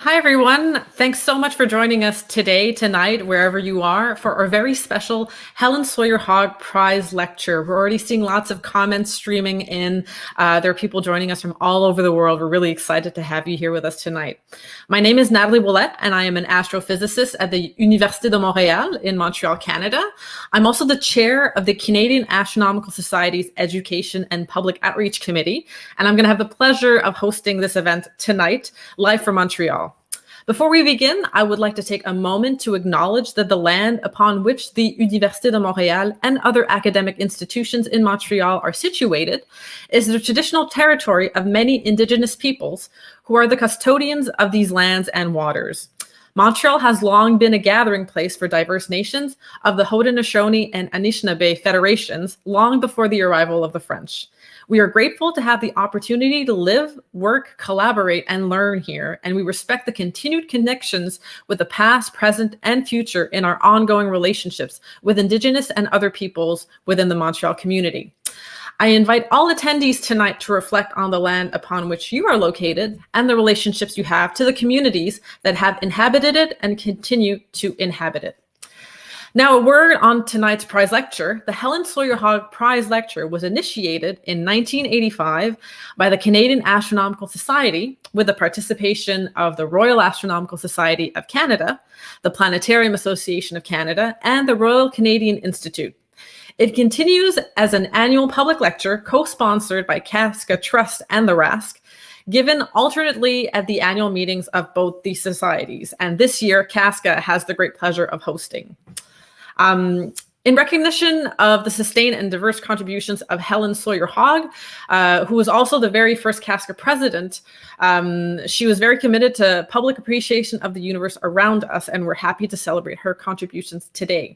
Hi, everyone. Thanks so much for joining us today, tonight, wherever you are, for our very special Helen Sawyer Hogg Prize Lecture. We're already seeing lots of comments streaming in. There are people joining us from all over the world. We're really excited to have you here with us tonight. My name is Natalie Ouellette, and I am an astrophysicist at the Université de Montréal in Montreal, Canada. I'm also the chair of the Canadian Astronomical Society's Education and Public Outreach Committee, and I'm going to have the pleasure of hosting this event tonight, live from Montreal. Before we begin, I would like to take a moment to acknowledge that the land upon which the Université de Montréal and other academic institutions in Montreal are situated is the traditional territory of many Indigenous peoples who are the custodians of these lands and waters. Montreal has long been a gathering place for diverse nations of the Haudenosaunee and Anishinaabe federations long before the arrival of the French. We are grateful to have the opportunity to live, work, collaborate, and learn here, and we respect the continued connections with the past, present, and future in our ongoing relationships with Indigenous and other peoples within the Montreal community. I invite all attendees tonight to reflect on the land upon which you are located and the relationships you have to the communities that have inhabited it and continue to inhabit it. Now, a word on tonight's prize lecture. The Helen Sawyer Hogg Prize Lecture was initiated in 1985 by the Canadian Astronomical Society with the participation of the Royal Astronomical Society of Canada, the Planetarium Association of Canada, and the Royal Canadian Institute. It continues as an annual public lecture co-sponsored by Casca Trust and the RASC, given alternately at the annual meetings of both these societies. And this year, Casca has the great pleasure of hosting. In recognition of the sustained and diverse contributions of Helen Sawyer Hogg, who was also the very first Casca president, she was very committed to public appreciation of the universe around us, and we're happy to celebrate her contributions today.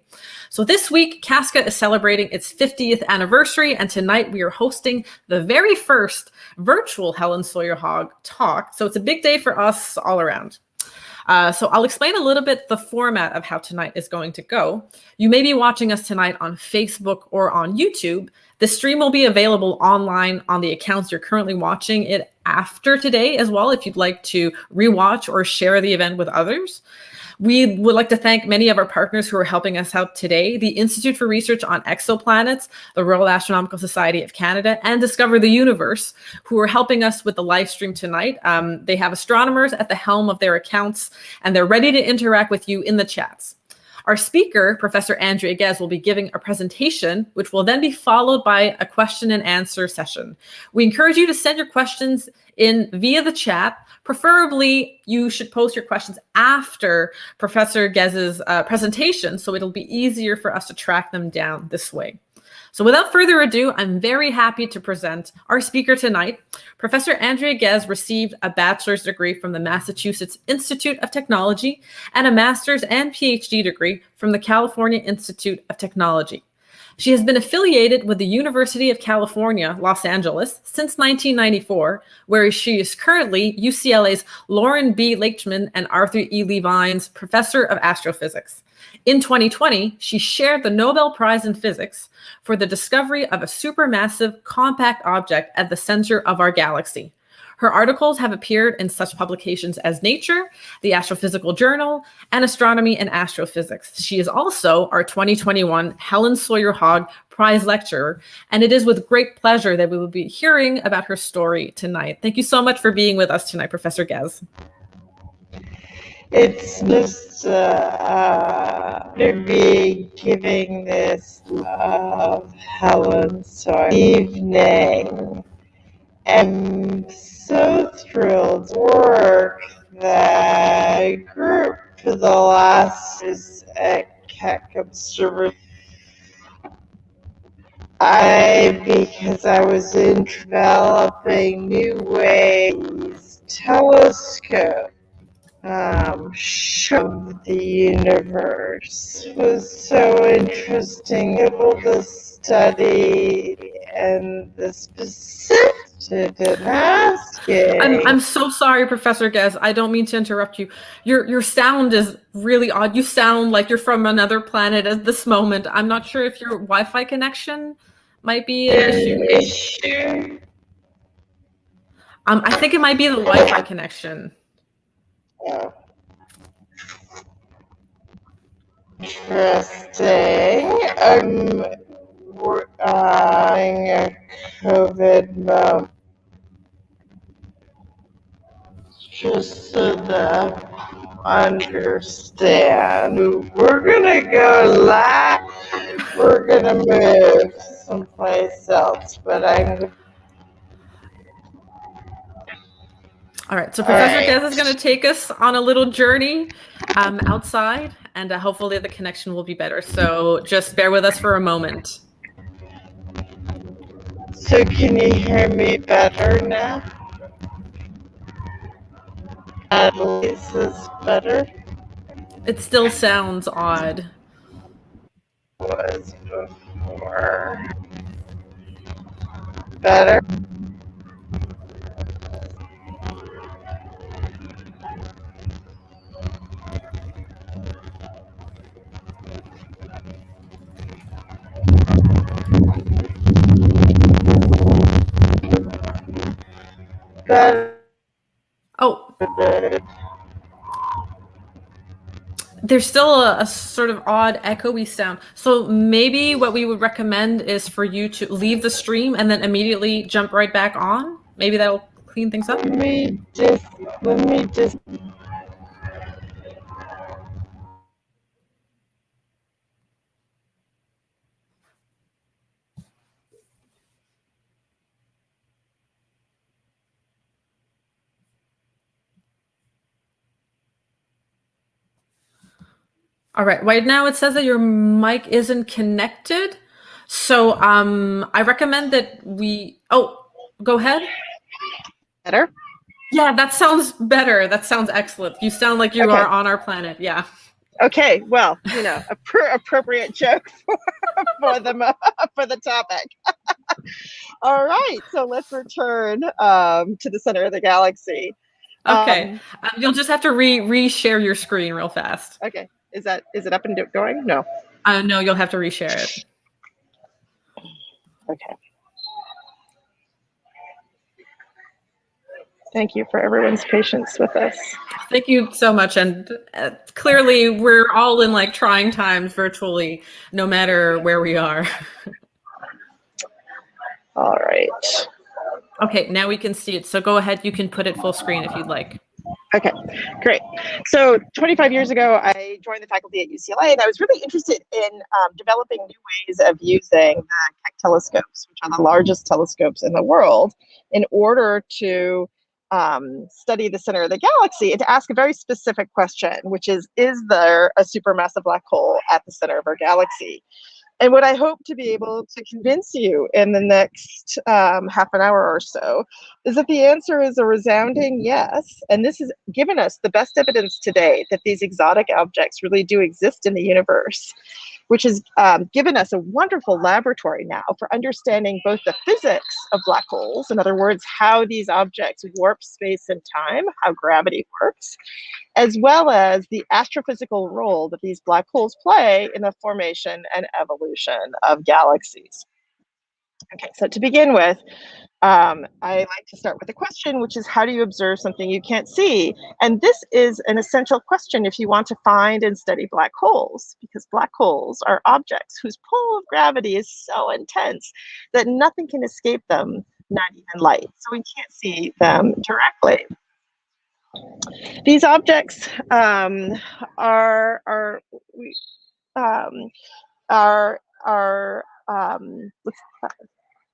So this week, Casca is celebrating its 50th anniversary, and tonight we are hosting the very first virtual Helen Sawyer Hogg talk. So it's a big day for us all around. So I'll explain a little bit the format of how tonight is going to go. You may be watching us tonight on Facebook or on YouTube. The stream will be available online on the accounts you're currently watching it after today as well, if you'd like to rewatch or share the event with others. We would like to thank many of our partners who are helping us out today: the Institute for Research on Exoplanets, the Royal Astronomical Society of Canada, and Discover the Universe, who are helping us with the live stream tonight. They have astronomers at the helm of their accounts, and they're ready to interact with you in the chats. Our speaker, Professor Andrea Ghez, will be giving a presentation, which will then be followed by a question and answer session. We encourage you to send your questions in via the chat. Preferably, you should post your questions after Professor Ghez's presentation, so it'll be easier for us to track them down this way. So without further ado, I'm very happy to present our speaker tonight. Professor Andrea Ghez received a bachelor's degree from the Massachusetts Institute of Technology and a master's and PhD degree from the California Institute of Technology. She has been affiliated with the University of California, Los Angeles since 1994, where she is currently UCLA's Lauren B. Leachman and Arthur E. Levine's Professor of Astrophysics. In 2020, she shared the Nobel Prize in Physics for the discovery of a supermassive compact object at the center of our galaxy. Her articles have appeared in such publications as Nature, the Astrophysical Journal, and Astronomy and Astrophysics. She is also our 2021 Helen Sawyer Hogg Prize Lecturer, and it is with great pleasure that we will be hearing about her story tonight. Thank you so much for being with us tonight, Professor Ghez. It's just to be giving this Helen Sawyer evening. I'm so thrilled to work that group for the last is at Keck Observatory. Because I was in developing new ways telescope show the universe. It was so interesting, able to study and the specific and asking. I'm so sorry, Professor Ghez. I don't mean to interrupt you. Your sound is really odd. You sound like you're from another planet at this moment. I'm not sure if your Wi-Fi connection might be an issue. I think it might be the Wi-Fi connection. Interesting. We're having a COVID moment just so that I understand. We're gonna go live. We're gonna move someplace else, but I'm. All right, so Professor Ghez is going to take us on a little journey outside, and hopefully the connection will be better. So just bear with us for a moment. So can you hear me better now? At least it's better. It still sounds odd. Was before. Better. Better. Oh, there's still a sort of odd echoey sound. So maybe what we would recommend is for you to leave the stream and then immediately jump right back on. Maybe that'll clean things up. Let me just. All right, right now it says that your mic isn't connected. So I recommend that go ahead. Better? Yeah, that sounds better. That sounds excellent. You sound like you are on our planet. Yeah. Okay, well, appropriate joke for the topic. All right, so let's return to the center of the galaxy. Okay, you'll just have to re-share your screen real fast. Okay, is it up and going? No. No, you'll have to reshare it. Okay. Thank you for everyone's patience with us. Thank you so much. And clearly, we're all in like trying times virtually, no matter where we are. All right. Okay, now we can see it. So go ahead. You can put it full screen if you'd like. Okay, great. So 25 years ago, I joined the faculty at UCLA, and I was really interested in developing new ways of using the Keck telescopes, which are the largest telescopes in the world, in order to study the center of the galaxy and to ask a very specific question, which is there a supermassive black hole at the center of our galaxy? And what I hope to be able to convince you in the next half an hour or so is that the answer is a resounding yes. And this has given us the best evidence today that these exotic objects really do exist in the universe, which has given us a wonderful laboratory now for understanding both the physics of black holes, in other words, how these objects warp space and time, how gravity works, as well as the astrophysical role that these black holes play in the formation and evolution of galaxies. Okay, so to begin with, I like to start with a question, which is how do you observe something you can't see? And this is an essential question if you want to find and study black holes, because black holes are objects whose pull of gravity is so intense that nothing can escape them, not even light. So we can't see them directly. These objects are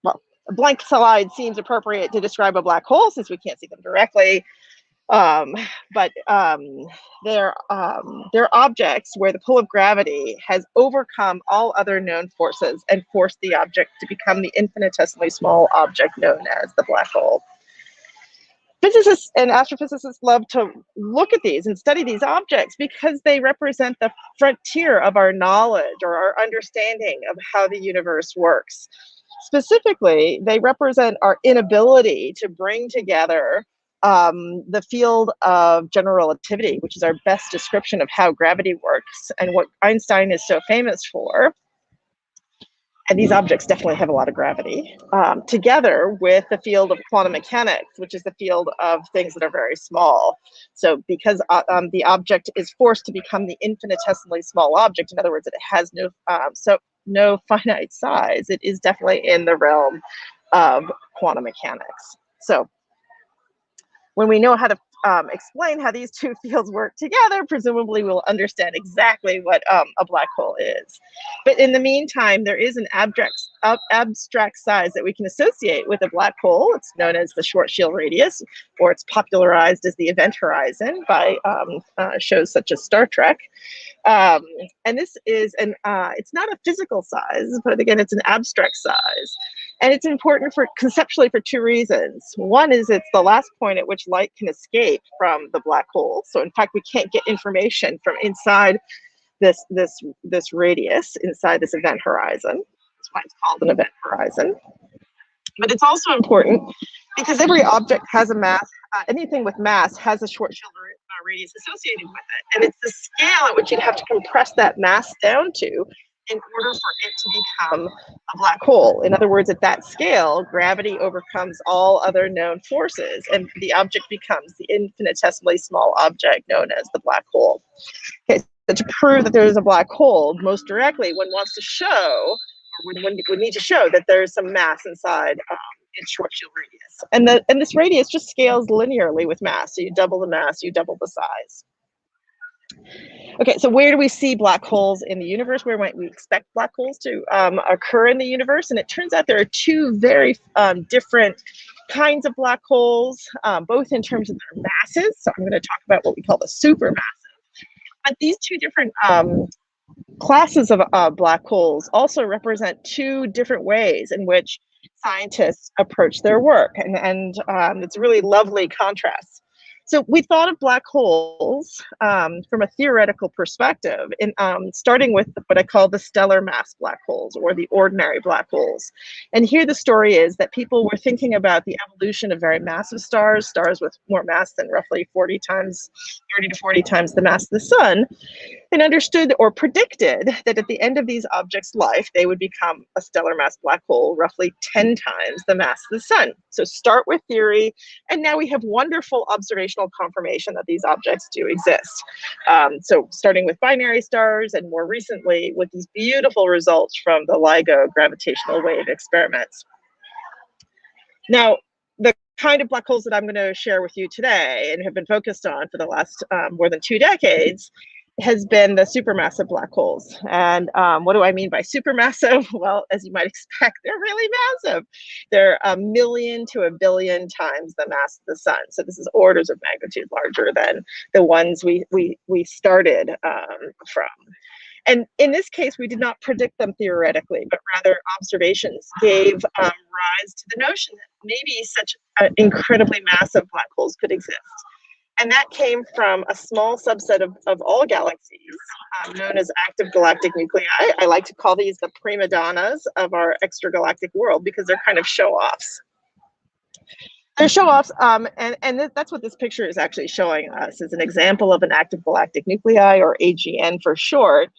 well, a blank slide seems appropriate to describe a black hole since we can't see them directly. But they're objects where the pull of gravity has overcome all other known forces and forced the object to become the infinitesimally small object known as the black hole. Physicists and astrophysicists love to look at these and study these objects because they represent the frontier of our knowledge or our understanding of how the universe works. Specifically, they represent our inability to bring together the field of general relativity, which is our best description of how gravity works and what Einstein is so famous for, And these objects definitely have a lot of gravity, together with the field of quantum mechanics, which is the field of things that are very small. So because the object is forced to become the infinitesimally small object, in other words, it has no finite size, it is definitely in the realm of quantum mechanics. So when we know how to explain how these two fields work together, presumably we'll understand exactly what a black hole is. But in the meantime, there is an abstract size that we can associate with a black hole. It's known as the Schwarzschild radius, or it's popularized as the event horizon by shows such as Star Trek. And this is it's not a physical size, but again, it's an abstract size. And it's important conceptually for two reasons. One is it's the last point at which light can escape from the black hole. So in fact, we can't get information from inside this radius, inside this event horizon. That's why it's called an event horizon. But it's also important because every object has a mass. Anything with mass has a Schwarzschild radius associated with it. And it's the scale at which you'd have to compress that mass down to in order for it to become a black hole. In other words, at that scale, gravity overcomes all other known forces, and the object becomes the infinitesimally small object known as the black hole. Okay, so to prove that there is a black hole, most directly, one wants to show, or one would need to show that there is some mass inside its Schwarzschild radius. And this radius just scales linearly with mass. So you double the mass, you double the size. Okay, so where do we see black holes in the universe? Where might we expect black holes to occur in the universe? And it turns out there are two very different kinds of black holes, both in terms of their masses. So I'm going to talk about what we call the supermassive. But these two different classes of black holes also represent two different ways in which scientists approach their work. And it's a really lovely contrast. So we thought of black holes from a theoretical perspective, starting with what I call the stellar mass black holes, or the ordinary black holes. And here the story is that people were thinking about the evolution of very massive stars with more mass than roughly 30 to 40 times the mass of the sun, and understood or predicted that at the end of these objects' life, they would become a stellar mass black hole, roughly 10 times the mass of the sun. So start with theory, and now we have wonderful observational confirmation that these objects do exist. So starting with binary stars, and more recently with these beautiful results from the LIGO gravitational wave experiments. Now, the kind of black holes that I'm going to share with you today and have been focused on for the last more than 2 decades has been the supermassive black holes. And what do I mean by supermassive? Well, as you might expect, they're really massive. They're 1 million to 1 billion times the mass of the sun. So this is orders of magnitude larger than the ones we started from. And in this case, we did not predict them theoretically, but rather observations gave rise to the notion that maybe such incredibly massive black holes could exist. And that came from a small subset of all galaxies, known as active galactic nuclei. I like to call these the prima donnas of our extragalactic world because they're kind of show-offs. They're show-offs, and that's what this picture is actually showing us, is an example of an active galactic nuclei, or AGN for short.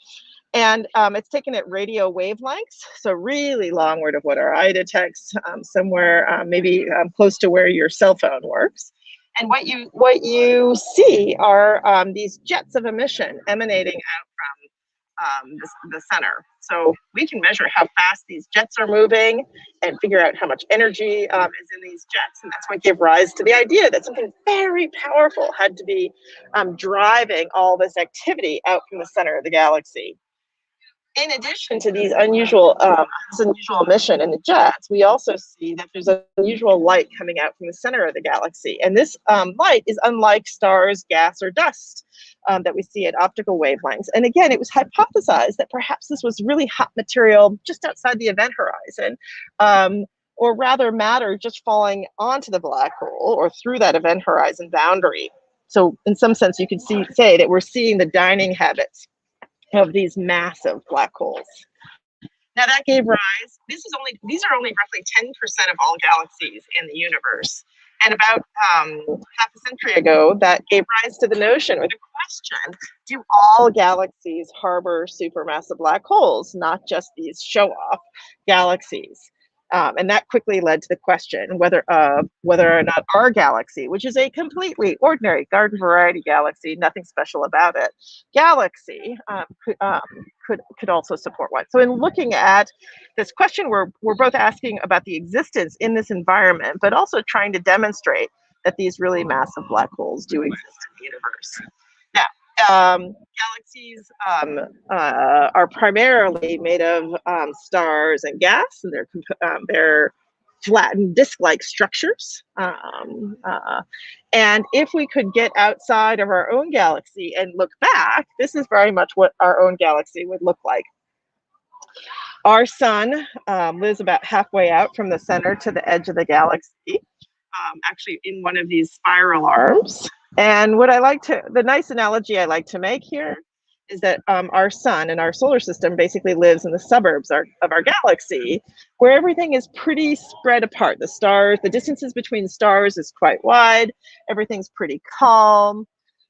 And it's taken at radio wavelengths, so really long word of what our eye detects, somewhere maybe close to where your cell phone works. And what you see are these jets of emission emanating out from the center. So we can measure how fast these jets are moving and figure out how much energy is in these jets. And that's what gave rise to the idea that something very powerful had to be driving all this activity out from the center of the galaxy. In addition to these unusual emission in the jets, we also see that there's unusual light coming out from the center of the galaxy. And this light is unlike stars, gas, or dust that we see at optical wavelengths. And again, it was hypothesized that perhaps this was really hot material just outside the event horizon, or rather matter just falling onto the black hole or through that event horizon boundary. So in some sense, you could say that we're seeing the dining habits of these massive black holes. Now that gave rise, these are only roughly 10% of all galaxies in the universe. And about half a century ago, that gave rise to the notion or the question, do all galaxies harbor supermassive black holes, not just these show-off galaxies? And that quickly led to the question whether or not our galaxy, which is a completely ordinary garden variety galaxy, nothing special about it, galaxy could also support one. So in looking at this question, we're both asking about the existence in this environment, but also trying to demonstrate that these really massive black holes do exist in the universe. Now, galaxies are primarily made of stars and gas, and they're flattened disk-like structures. And if we could get outside of our own galaxy and look back, this is very much what our own galaxy would look like. Our sun lives about halfway out from the center to the edge of the galaxy, actually in one of these spiral arms. And the nice analogy I like to make here is that our sun and our solar system basically lives in the suburbs of our galaxy, where everything is pretty spread apart. The distances between stars is quite wide, everything's pretty calm.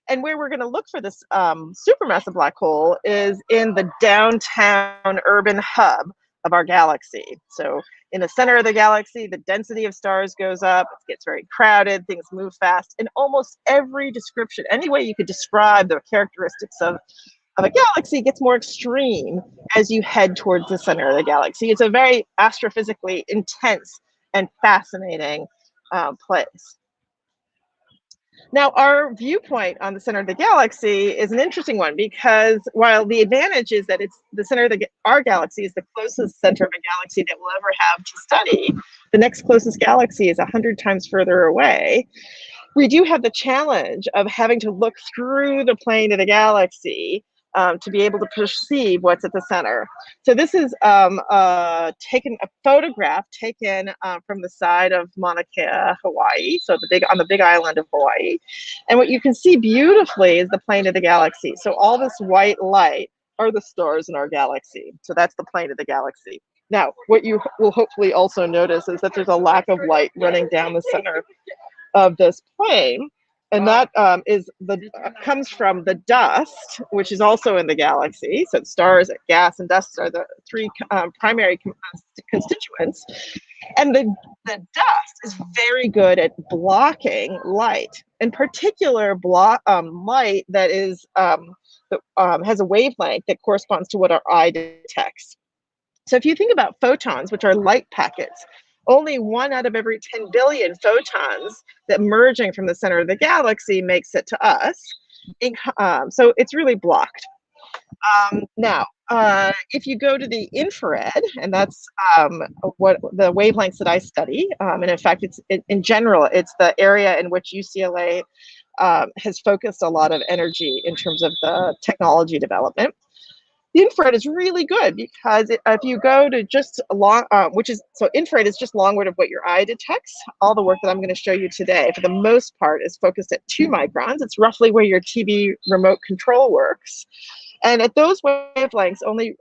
And where we're going to look for this supermassive black hole is in the downtown urban hub of our galaxy. So in the center of the galaxy, the density of stars goes up, it gets very crowded, things move fast. And almost every description, any way you could describe the characteristics of a galaxy gets more extreme as you head towards the center of the galaxy. It's a very astrophysically intense and fascinating place. Now, our viewpoint on the center of the galaxy is an interesting one because while the advantage is that it's the center of our galaxy is the closest center of a galaxy that we'll ever have to study, the next closest galaxy is 100 times further away. We do have the challenge of having to look through the plane of the galaxy to be able to perceive what's at the center. So this is a photograph taken from the side of Mauna Kea, Hawaii, so on the big island of Hawaii. And what you can see beautifully is the plane of the galaxy. So all this white light are the stars in our galaxy. So that's the plane of the galaxy. Now, what you will hopefully also notice is that there's a lack of light running down the center of this plane. And that comes from the dust, which is also in the galaxy. So stars, gas, and dust are the three primary constituents. And the dust is very good at blocking light, in particular light that is has a wavelength that corresponds to what our eye detects. So if you think about photons, which are light packets, only 1 out of every 10 billion photons that merging from the center of the galaxy makes it to us. So it's really blocked. Now, if you go to the infrared, and that's what the wavelengths that I study, and in fact, in general, it's the area in which UCLA has focused a lot of energy in terms of the technology development. The infrared is really good because if you go to just infrared is just longward of what your eye detects. All the work that I'm going to show you today, for the most part, is focused at 2 microns. It's roughly where your TV remote control works. And at those wavelengths, only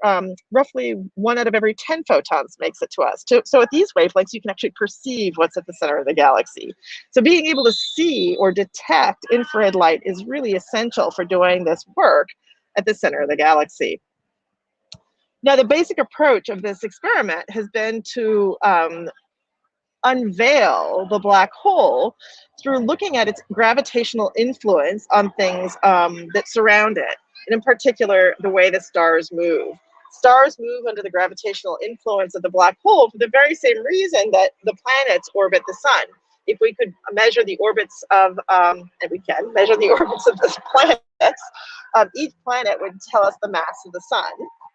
roughly 1 out of every 10 photons makes it to us. So at these wavelengths, you can actually perceive what's at the center of the galaxy. So being able to see or detect infrared light is really essential for doing this work at the center of the galaxy. Now, the basic approach of this experiment has been to unveil the black hole through looking at its gravitational influence on things that surround it, and in particular, the way the stars move. Stars move under the gravitational influence of the black hole for the very same reason that the planets orbit the sun. If we could measure the orbits of, and we can measure the orbits of the planets, each planet would tell us the mass of the sun.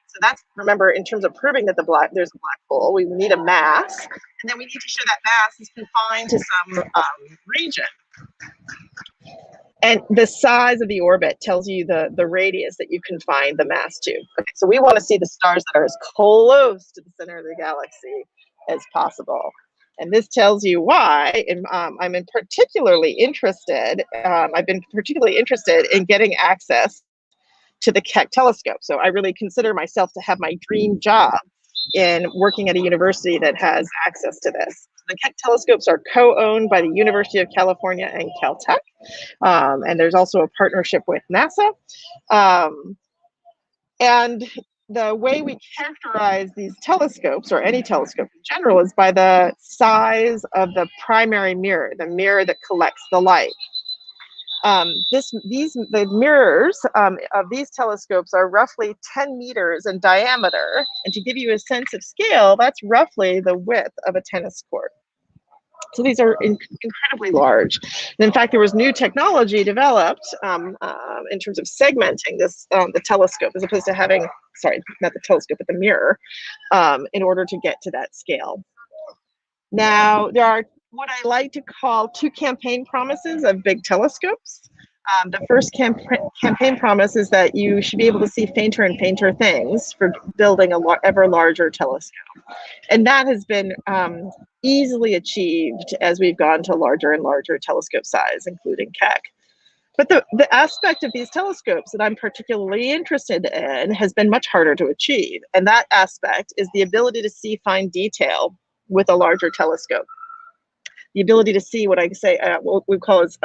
So that's, remember, in terms of proving that there's a black hole, we need a mass, and then we need to show that mass is confined to some region. And the size of the orbit tells you the radius that you confine the mass to. Okay, so we want to see the stars that are as close to the center of the galaxy as possible. And this tells you why I've been particularly interested in getting access to the Keck telescope. So I really consider myself to have my dream job in working at a university that has access to this. The Keck telescopes are co-owned by the University of California and Caltech, and there's also a partnership with NASA. And the way we characterize these telescopes, or any telescope in general, is by the size of the primary mirror, the mirror that collects the light. The mirrors of these telescopes are roughly 10 meters in diameter, and to give you a sense of scale, that's roughly the width of a tennis court. So these are incredibly large. And in fact, there was new technology developed in terms of segmenting this the telescope, as opposed to having, sorry, not the telescope, but the mirror, in order to get to that scale. Now, there are what I like to call two campaign promises of big telescopes. The first campaign promise is that you should be able to see fainter and fainter things for building a ever larger telescope. And that has been easily achieved as we've gone to larger and larger telescope size, including Keck. But the aspect of these telescopes that I'm particularly interested in has been much harder to achieve. And that aspect is the ability to see fine detail with a larger telescope. The ability to see what I say, what we call is,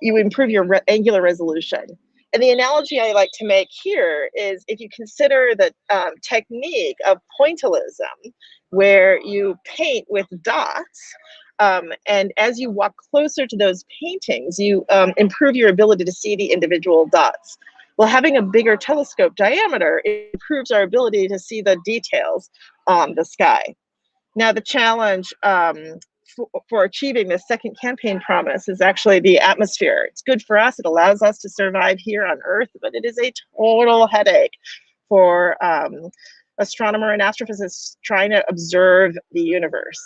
you improve your angular resolution. And the analogy I like to make here is, if you consider the technique of pointillism, where you paint with dots, and as you walk closer to those paintings, you improve your ability to see the individual dots. Well, having a bigger telescope diameter improves our ability to see the details on the sky. Now, the challenge for achieving this second campaign promise is actually the atmosphere. It's good for us. It allows us to survive here on Earth, but it is a total headache for astronomer and astrophysicists trying to observe the universe.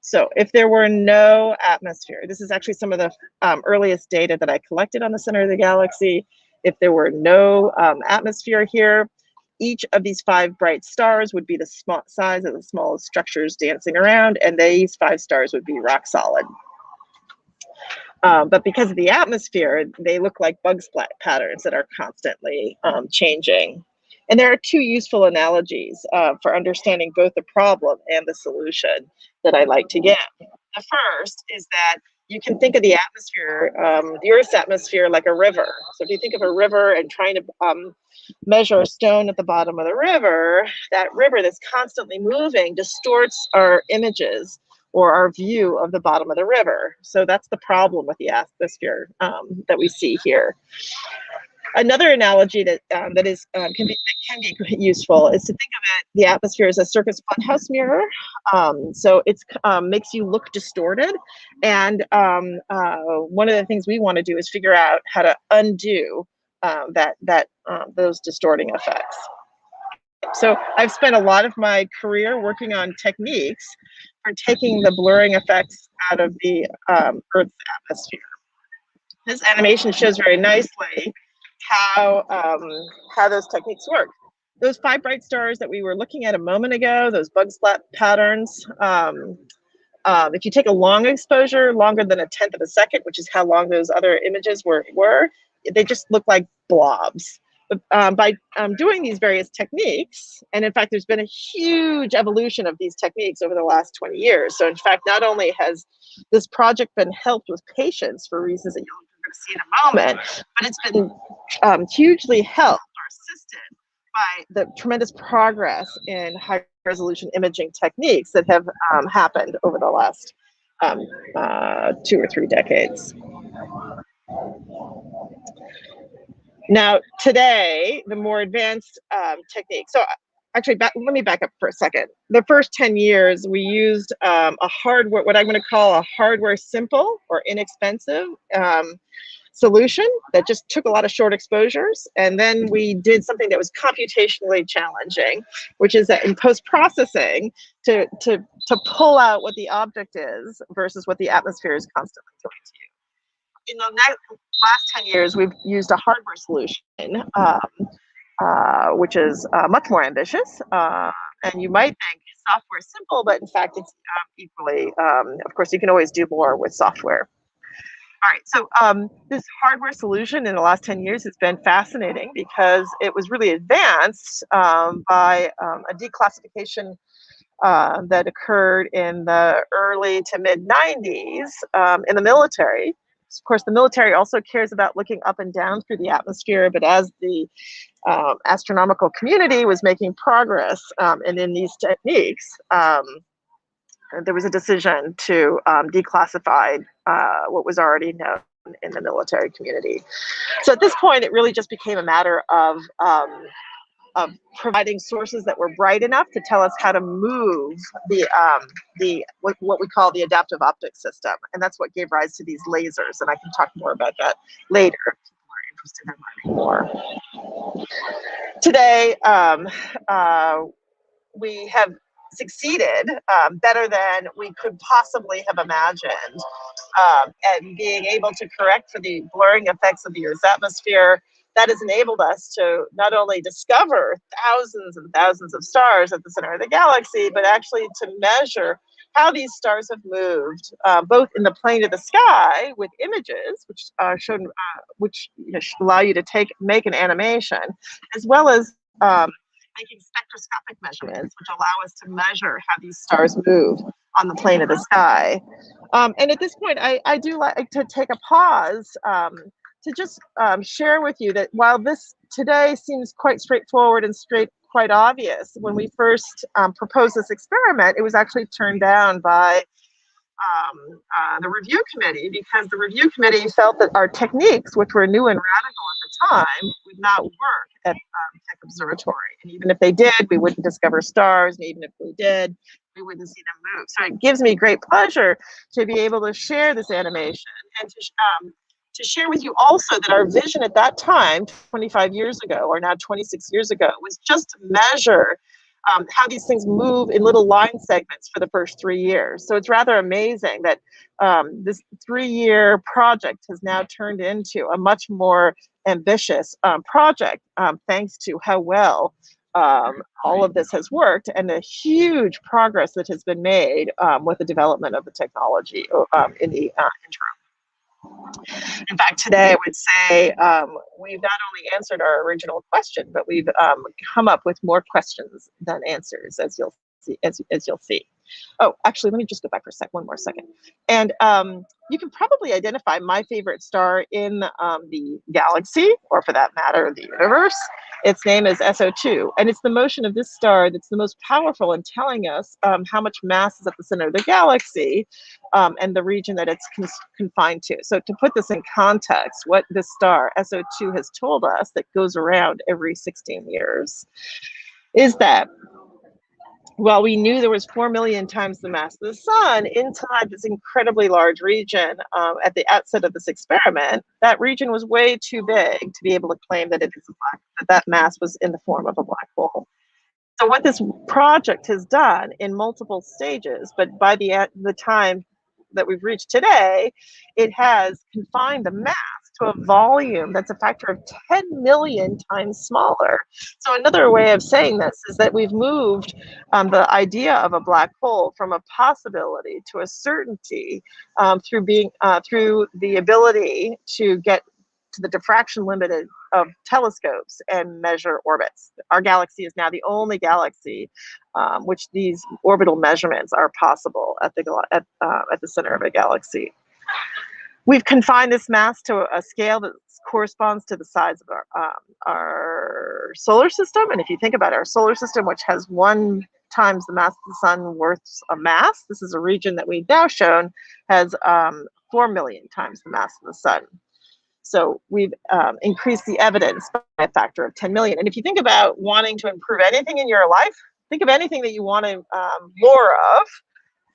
So if there were no atmosphere, this is actually some of the earliest data that I collected on the center of the galaxy. If there were no atmosphere here, each of these 5 bright stars would be the small size of the smallest structures dancing around, and these 5 stars would be rock solid. But because of the atmosphere, they look like bug splat patterns that are constantly changing. And there are 2 useful analogies for understanding both the problem and the solution that I like to give. The first is that you can think of the atmosphere, the Earth's atmosphere, like a river. So if you think of a river and trying to measure a stone at the bottom of the river, that river that's constantly moving distorts our images or our view of the bottom of the river. So that's the problem with the atmosphere that we see here. Another analogy that can be useful is to think of the atmosphere as a circus funhouse mirror. So it makes you look distorted, and one of the things we want to do is figure out how to undo those distorting effects. So I've spent a lot of my career working on techniques for taking the blurring effects out of the Earth's atmosphere. This animation shows very nicely how those techniques work. Those 5 bright stars that we were looking at a moment ago, those bug splat patterns, if you take a long exposure, longer than 1/10 of a second, which is how long those other images were, they just look like blobs. But by doing these various techniques, and in fact, there's been a huge evolution of these techniques over the last 20 years. So in fact, not only has this project been helped with patients for reasons that you're going to see in a moment, but it's been hugely helped or assisted by the tremendous progress in high resolution imaging techniques that have happened over the last 2 or 3 decades. Now, today, the more advanced techniques, so actually, let me back up for a second. The first 10 years, we used what I'm going to call a hardware simple or inexpensive solution that just took a lot of short exposures. And then we did something that was computationally challenging, which is that in post-processing, to pull out what the object is versus what the atmosphere is constantly doing to you. In the last 10 years, we've used a hardware solution, which is much more ambitious. And you might think software is simple, but in fact, it's equally, of course, you can always do more with software. All right, so this hardware solution in the last 10 years has been fascinating because it was really advanced by a declassification that occurred in the early to mid 90s in the military. Of course, the military also cares about looking up and down through the atmosphere, but as the astronomical community was making progress and in these techniques, there was a decision to declassify what was already known in the military community. So at this point, it really just became a matter of providing sources that were bright enough to tell us how to move the what we call the adaptive optics system, and that's what gave rise to these lasers. And I can talk more about that later if people are interested in learning more. Today, we have succeeded better than we could possibly have imagined, and being able to correct for the blurring effects of the Earth's atmosphere. That has enabled us to not only discover thousands and thousands of stars at the center of the galaxy, but actually to measure how these stars have moved, both in the plane of the sky with images, which are shown, which allow you to make an animation, as well as making spectroscopic measurements, which allow us to measure how these stars move on the plane of the sky. And at this point, I do like to take a pause to just share with you that while this today seems quite straightforward and quite obvious, when we first proposed this experiment, it was actually turned down by the review committee, because the review committee felt that our techniques, which were new and radical at the time, would not work at Keck Observatory. And even if they did, we wouldn't discover stars. And even if we did, we wouldn't see them move. So it gives me great pleasure to be able to share this animation and to share with you also that our vision at that time, 25 years ago, or now 26 years ago, was just to measure how these things move in little line segments for the first 3 years. So it's rather amazing that this 3-year project has now turned into a much more ambitious project, thanks to how well all of this has worked and the huge progress that has been made with the development of the technology in the interim. In fact, today I would say we've not only answered our original question, but we've come up with more questions than answers, as you'll see. As you'll see. Oh, actually, let me just go back for one more second. And you can probably identify my favorite star in the galaxy, or for that matter, the universe. Its name is SO2, and it's the motion of this star that's the most powerful in telling us how much mass is at the center of the galaxy and the region that it's confined to. So to put this in context, what this star, SO2, has told us that goes around every 16 years is that while we knew there was 4 million times the mass of the sun inside this incredibly large region at the outset of this experiment, that region was way too big to be able to claim that that mass was in the form of a black hole. So what this project has done in multiple stages, but by the time that we've reached today, it has confined the mass to a volume that's a factor of 10 million times smaller. So another way of saying this is that we've moved the idea of a black hole from a possibility to a certainty through the ability to get to the diffraction limit of telescopes and measure orbits. Our galaxy is now the only galaxy which these orbital measurements are possible at the center of a galaxy. We've confined this mass to a scale that corresponds to the size of our solar system. And if you think about our solar system, which has 1 times the mass of the sun worth of mass, this is a region that we've now shown has 4 million times the mass of the sun. So we've increased the evidence by a factor of 10 million. And if you think about wanting to improve anything in your life, think of anything that you want more of.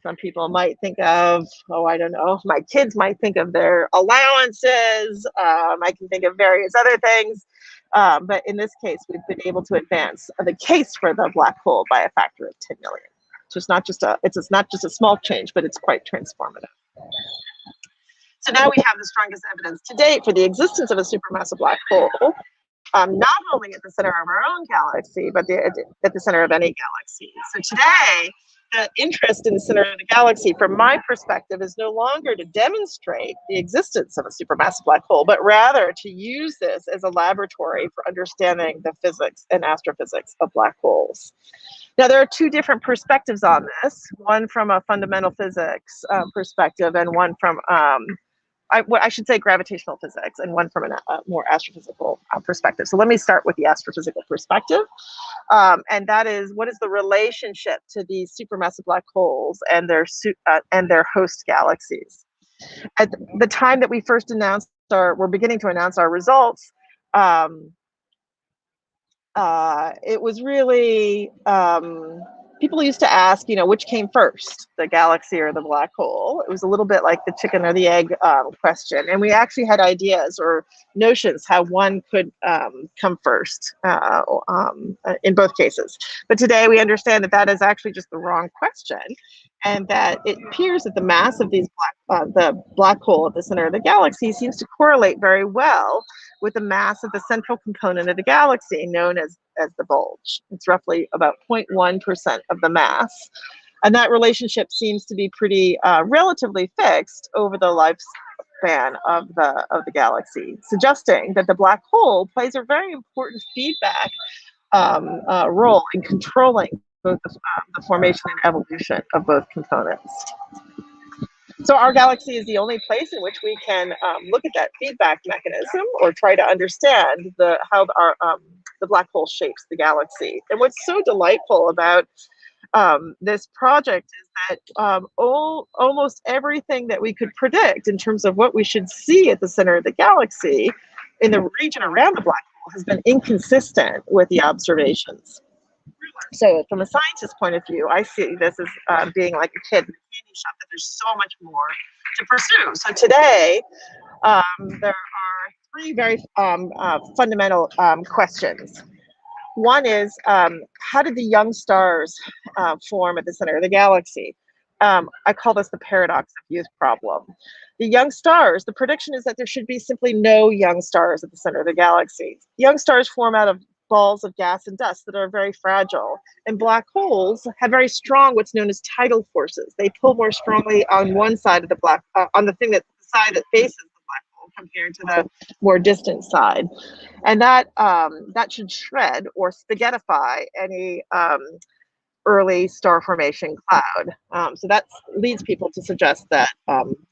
Some people might think of, oh, I don't know, my kids might think of their allowances. I can think of various other things. But in this case, we've been able to advance the case for the black hole by a factor of 10 million. So it's not just a small change, but it's quite transformative. So now we have the strongest evidence to date for the existence of a supermassive black hole, not only at the center of our own galaxy, but at the center of any galaxy. So today, the interest in the center of the galaxy, from my perspective, is no longer to demonstrate the existence of a supermassive black hole, but rather to use this as a laboratory for understanding the physics and astrophysics of black holes. Now, there are two different perspectives on this, one from a fundamental physics perspective and one from, I should say gravitational physics, and one from a more astrophysical perspective. So let me start with the astrophysical perspective. And that is, what is the relationship to these supermassive black holes and their host galaxies? At the time that we first we're beginning to announce our results, it was really, people used to ask, which came first, the galaxy or the black hole? It was a little bit like the chicken or the egg question. And we actually had ideas or notions how one could come first in both cases. But today we understand that that is actually just the wrong question, and that it appears that the mass of these the black hole at the center of the galaxy seems to correlate very well with the mass of the central component of the galaxy, known as the bulge. It's roughly about 0.1% of the mass. And that relationship seems to be pretty relatively fixed over the lifespan of the galaxy, suggesting that the black hole plays a very important feedback role in controlling both the formation and evolution of both components. So our galaxy is the only place in which we can look at that feedback mechanism, or try to understand how the black hole shapes the galaxy. And what's so delightful about this project is that almost everything that we could predict in terms of what we should see at the center of the galaxy in the region around the black hole has been inconsistent with the observations. So from a scientist's point of view, I see this as being like a kid in a candy shop, that there's so much more to pursue. So today, there are three very fundamental questions. One is, how did the young stars form at the center of the galaxy? I call this the paradox of youth problem. The young stars, the prediction is that there should be simply no young stars at the center of the galaxy. Young stars form out of balls of gas and dust that are very fragile, and black holes have very strong, what's known as tidal forces. They pull more strongly on one side of the on the side that faces the black hole compared to the more distant side, and that should shred or spaghettify any early star formation cloud. So that leads people to suggest that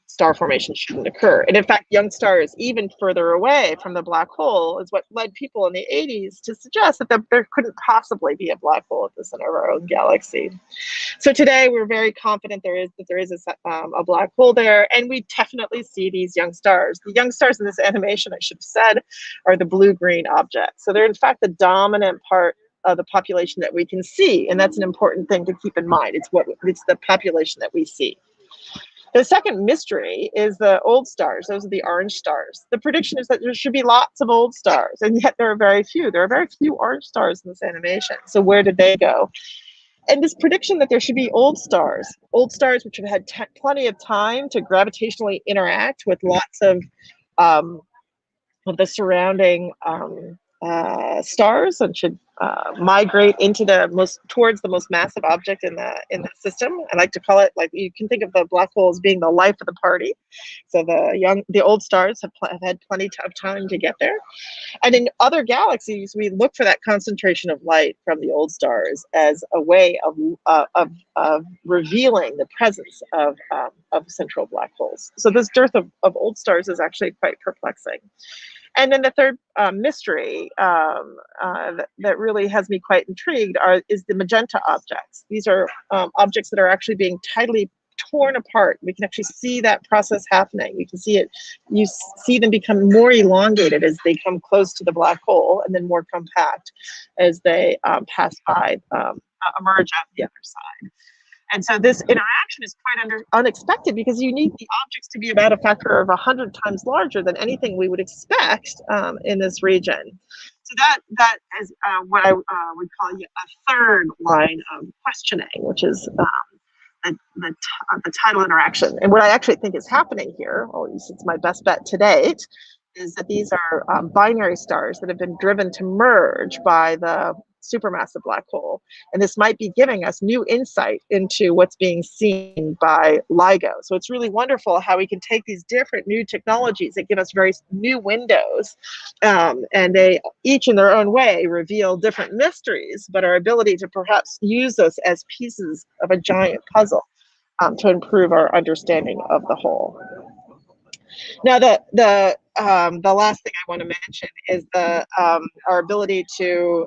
star formation shouldn't occur. And in fact, young stars even further away from the black hole is what led people in the 80s to suggest that there couldn't possibly be a black hole at the center of our own galaxy. So today we're very confident there is a black hole there, and we definitely see these young stars. The young stars in this animation, I should have said, are the blue-green objects. So they're in fact the dominant part of the population that we can see, and that's an important thing to keep in mind. It's the population that we see. The second mystery is the old stars. Those are the orange stars. The prediction is that there should be lots of old stars, and yet there are very few. There are very few orange stars in this animation. So where did they go? And this prediction that there should be old stars which have had plenty of time to gravitationally interact with lots of the surrounding stars, and should migrate towards the most massive object in the system. I like to call it, like, you can think of the black hole as being the life of the party. So the old stars have had plenty of time to get there. And in other galaxies, we look for that concentration of light from the old stars as a way of revealing the presence of central black holes. So this dearth of old stars is actually quite perplexing. And then the third mystery that really has me quite intrigued is the magenta objects. These are objects that are actually being tidally torn apart. We can actually see that process happening. We can see it. You see them become more elongated as they come close to the black hole, and then more compact as they pass by, emerge out the other side. And so this interaction is quite unexpected, because you need the objects to be about a factor of 100 times larger than anything we would expect in this region. So that is what I would call a third line of questioning, which is the tidal interaction. And what I actually think is happening here, or at least it's my best bet to date, is that these are binary stars that have been driven to merge by the supermassive black hole. And this might be giving us new insight into what's being seen by LIGO. So it's really wonderful how we can take these different new technologies that give us very new windows, and they each in their own way reveal different mysteries, but our ability to perhaps use those as pieces of a giant puzzle to improve our understanding of the whole. Now, the last thing I want to mention is our ability to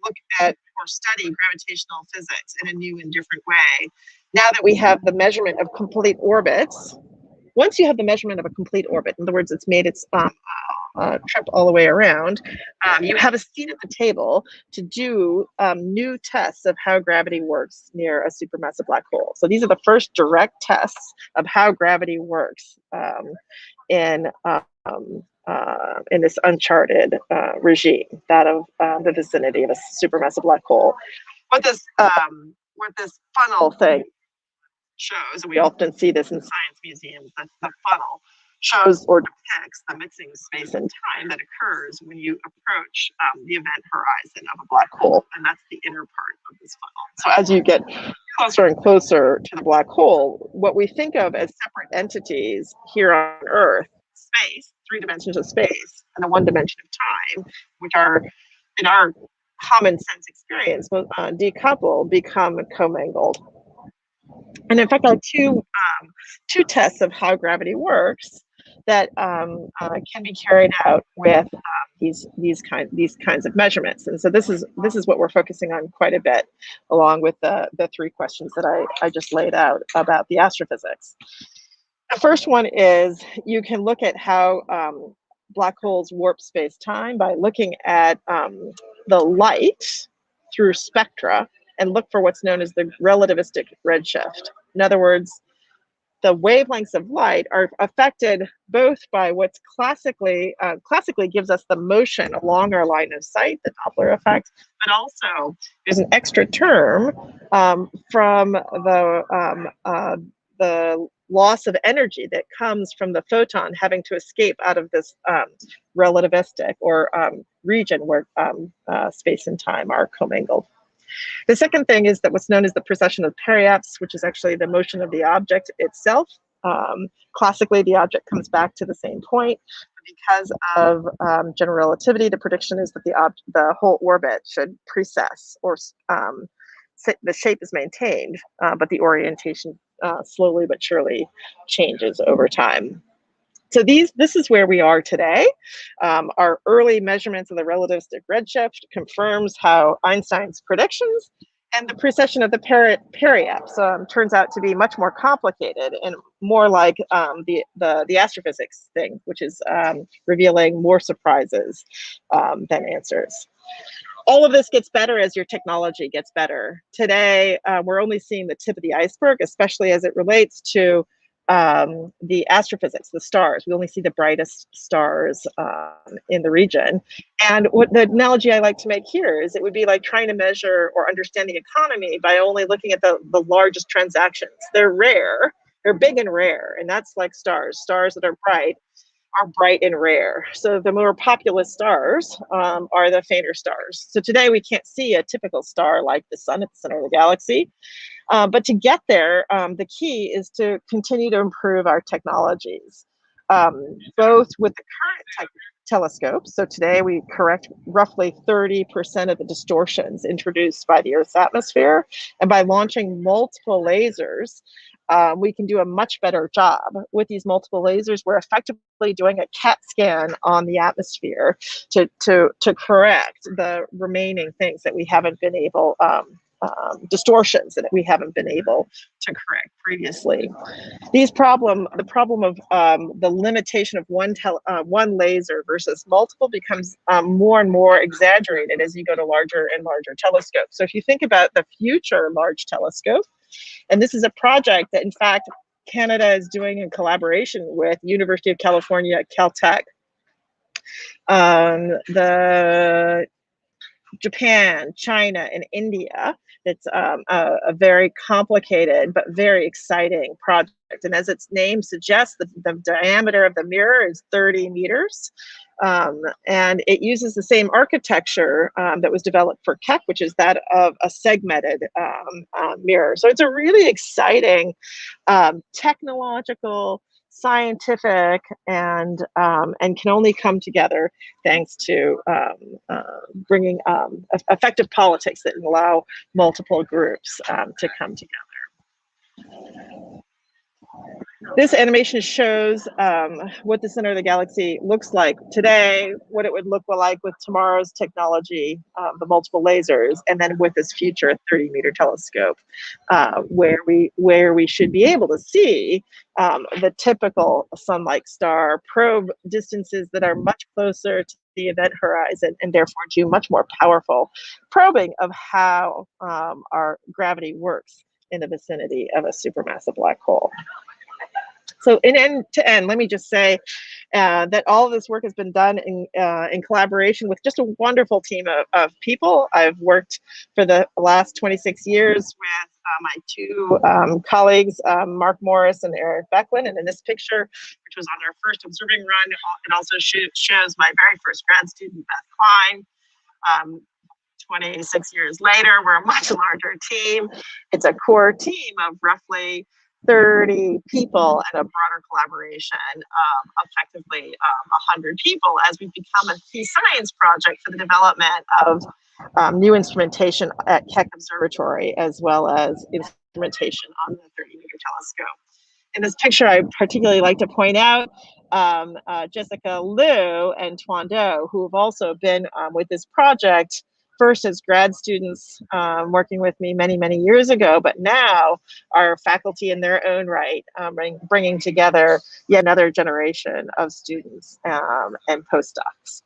look at or study gravitational physics in a new and different way. Now that we have the measurement of complete orbits, once you have the measurement of a complete orbit, in other words, it's made its trip all the way around, you have a seat at the table to do new tests of how gravity works near a supermassive black hole. So these are the first direct tests of how gravity works in this uncharted regime, that of the vicinity of a supermassive black hole. What this funnel thing shows, and we often see this in science museums, that's the funnel, shows or depicts the mixing of space and time that occurs when you approach the event horizon of a black hole, and that's the inner part of this funnel. So as you get closer and closer to the black hole, what we think of as separate entities here on Earth, space, 3 dimensions of space, and the 1 dimension of time, which are, in our common sense experience, decouple, become commingled. And in fact, there are two tests of how gravity works that can be carried out with these kinds of measurements. And so this is what we're focusing on quite a bit, along with the 3 questions that I just laid out about the astrophysics. The first one is you can look at how black holes warp space-time by looking at the light through spectra and look for what's known as the relativistic redshift. In other words, the wavelengths of light are affected both by what's classically gives us the motion along our line of sight, the Doppler effect, but also there's an extra term from the loss of energy that comes from the photon having to escape out of this relativistic or region where space and time are commingled. The second thing is that what's known as the precession of periapse, which is actually the motion of the object itself. Classically, the object comes back to the same point. Because of general relativity, the prediction is that the whole orbit should precess, or the shape is maintained, but the orientation slowly but surely changes over time. So this is where we are today. Our early measurements of the relativistic redshift confirms how Einstein's predictions and the precession of the periapse turns out to be much more complicated and more like the astrophysics thing, which is revealing more surprises than answers. All of this gets better as your technology gets better. Today, we're only seeing the tip of the iceberg, especially as it relates to the astrophysics, the stars. We only see the brightest stars in the region. And what the analogy I like to make here is it would be like trying to measure or understand the economy by only looking at the largest transactions. They're rare, they're big and rare, and that's like stars. Stars that are bright and rare. So the more populous stars are the fainter stars. So today we can't see a typical star like the sun at the center of the galaxy. But to get there, the key is to continue to improve our technologies, both with the current telescopes. So today we correct roughly 30% of the distortions introduced by the Earth's atmosphere. And by launching multiple lasers, we can do a much better job. With these multiple lasers, we're effectively doing a CAT scan on the atmosphere to correct the remaining things that we haven't been able distortions that we haven't been able to correct previously. The problem of the limitation of one laser versus multiple becomes more and more exaggerated as you go to larger and larger telescopes. So if you think about the future large telescope, and this is a project that in fact Canada is doing in collaboration with University of California, Caltech. Japan, China, and India. It's a very complicated but very exciting project. And as its name suggests, the diameter of the mirror is 30 meters. And it uses the same architecture that was developed for Keck, which is that of a segmented mirror. So it's a really exciting technological, scientific, and can only come together thanks to bringing effective politics that allow multiple groups to come together. This animation shows what the center of the galaxy looks like today, what it would look like with tomorrow's technology, the multiple lasers, and then with this future 30-meter telescope, where we should be able to see the typical sun-like star, probe distances that are much closer to the event horizon, and therefore do much more powerful probing of how our gravity works in the vicinity of a supermassive black hole. So in end to end, let me just say that all of this work has been done in collaboration with just a wonderful team of people. I've worked for the last 26 years with my two colleagues, Mark Morris and Eric Becklin. And in this picture, which was on our first observing run, it also shows my very first grad student, Beth Klein. 26 years later, we're a much larger team. It's a core team of roughly 30 people and a broader collaboration of effectively 100 people as we become a key science project for the development of new instrumentation at Keck Observatory, as well as instrumentation on the 30-meter telescope. In this picture, I particularly like to point out Jessica Liu and Tuan Do, who have also been with this project first as grad students working with me many, many years ago, but now are faculty in their own right, bringing together yet another generation of students and postdocs.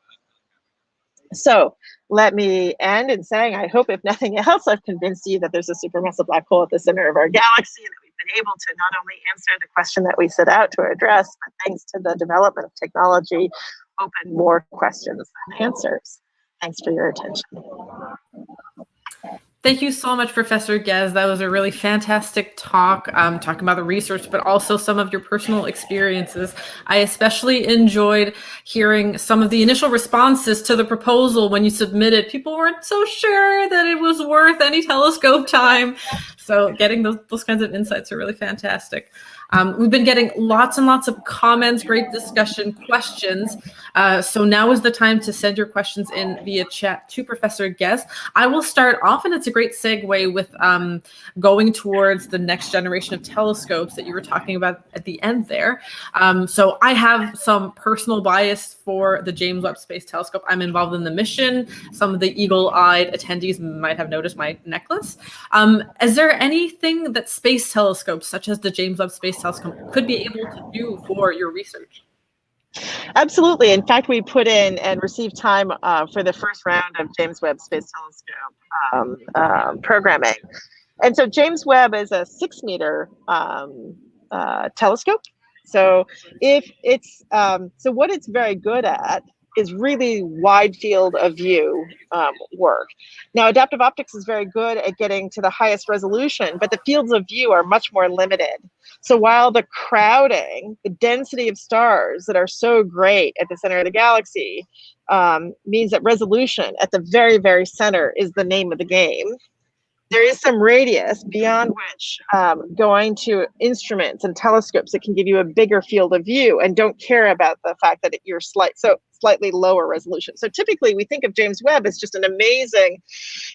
So let me end in saying, I hope if nothing else, I've convinced you that there's a supermassive black hole at the center of our galaxy, and that we've been able to not only answer the question that we set out to address, but thanks to the development of technology, open more questions than answers. Thanks for your attention. Thank you so much, Professor Ghez. That was a really fantastic talk, talking about the research, but also some of your personal experiences. I especially enjoyed hearing some of the initial responses to the proposal when you submitted. People weren't so sure that it was worth any telescope time. So getting those kinds of insights are really fantastic. We've been getting lots and lots of comments, great discussion, questions. So now is the time to send your questions in via chat to Professor Ghez. I will start off, and it's a great segue with going towards the next generation of telescopes that you were talking about at the end there. So I have some personal bias for the James Webb Space Telescope. I'm involved in the mission. Some of the eagle-eyed attendees might have noticed my necklace. Is there anything that space telescopes, such as the James Webb Space Telescope, could be able to do for your research? Absolutely. In fact, we put in and received time for the first round of James Webb Space Telescope programming. And so James Webb is a 6-meter telescope. So if it's so what it's very good at is really wide field of view work. Now, adaptive optics is very good at getting to the highest resolution, but the fields of view are much more limited. So while the crowding, the density of stars that are so great at the center of the galaxy means that resolution at the very, very center is the name of the game. There is some radius beyond which going to instruments and telescopes that can give you a bigger field of view and don't care about the fact that you're slightly lower resolution. So typically we think of James Webb as just an amazing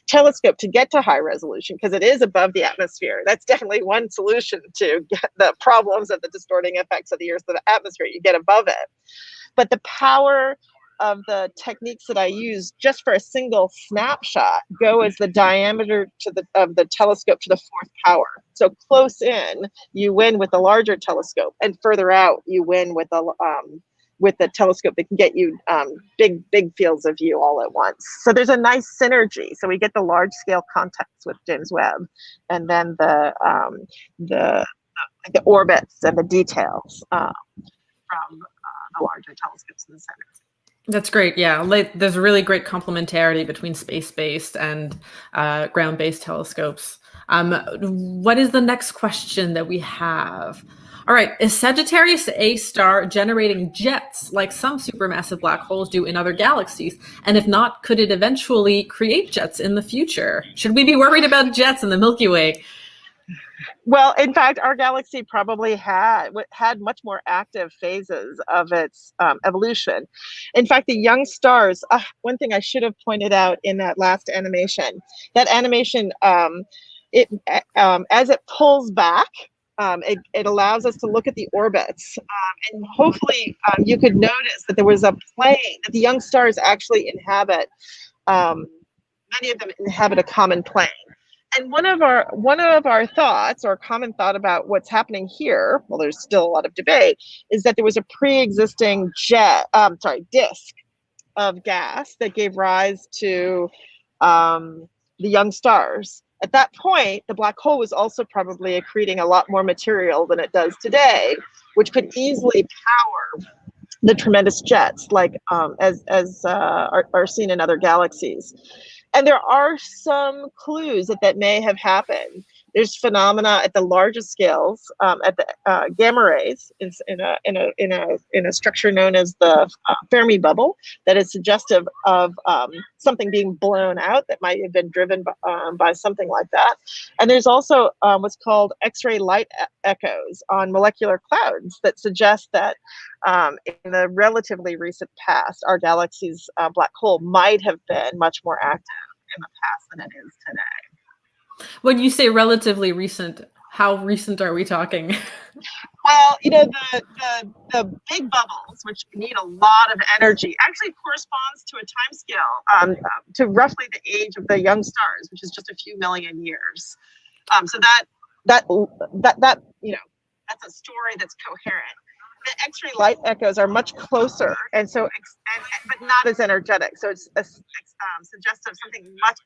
telescope to get to high resolution because it is above the atmosphere. That's definitely one solution to get the problems of the distorting effects of the Earth's atmosphere. You get above it. But the power of the techniques that I use just for a single snapshot go as the diameter of the telescope to the 4th power. So close in, you win with the larger telescope, and further out, you win with the telescope that can get you big fields of view all at once. So there's a nice synergy. So we get the large scale context with James Webb, and then the orbits and the details from the larger telescopes in the center. That's great. Yeah, there's a really great complementarity between space-based and ground-based telescopes. What is the next question that we have? All right, is Sagittarius A star generating jets like some supermassive black holes do in other galaxies? And if not, could it eventually create jets in the future? Should we be worried about jets in the Milky Way? Well, in fact, our galaxy probably had much more active phases of its evolution. In fact, the young stars, one thing I should have pointed out in that last animation, as it pulls back, it allows us to look at the orbits. And hopefully you could notice that there was a plane that the young stars actually inhabit. Many of them inhabit a common plane. And one of our thoughts, or common thought about what's happening here, well, there's still a lot of debate, is that there was a pre-existing disk of gas that gave rise to the young stars. At that point, the black hole was also probably accreting a lot more material than it does today, which could easily power the tremendous jets, like as are seen in other galaxies. And there are some clues that may have happened. There's phenomena at the largest scales, at the gamma rays, in a structure known as the Fermi bubble, that is suggestive of something being blown out that might have been driven by something like that. And there's also what's called X-ray light echoes on molecular clouds that suggest that in the relatively recent past, our galaxy's black hole might have been much more active in the past than it is today. When you say relatively recent, how recent are we talking? Well, the big bubbles, which need a lot of energy, actually corresponds to a time scale to roughly the age of the young stars, which is just a few million years. So that's a story that's coherent. The X-ray light echoes are much closer, and but not as energetic. So it's suggestive of something much,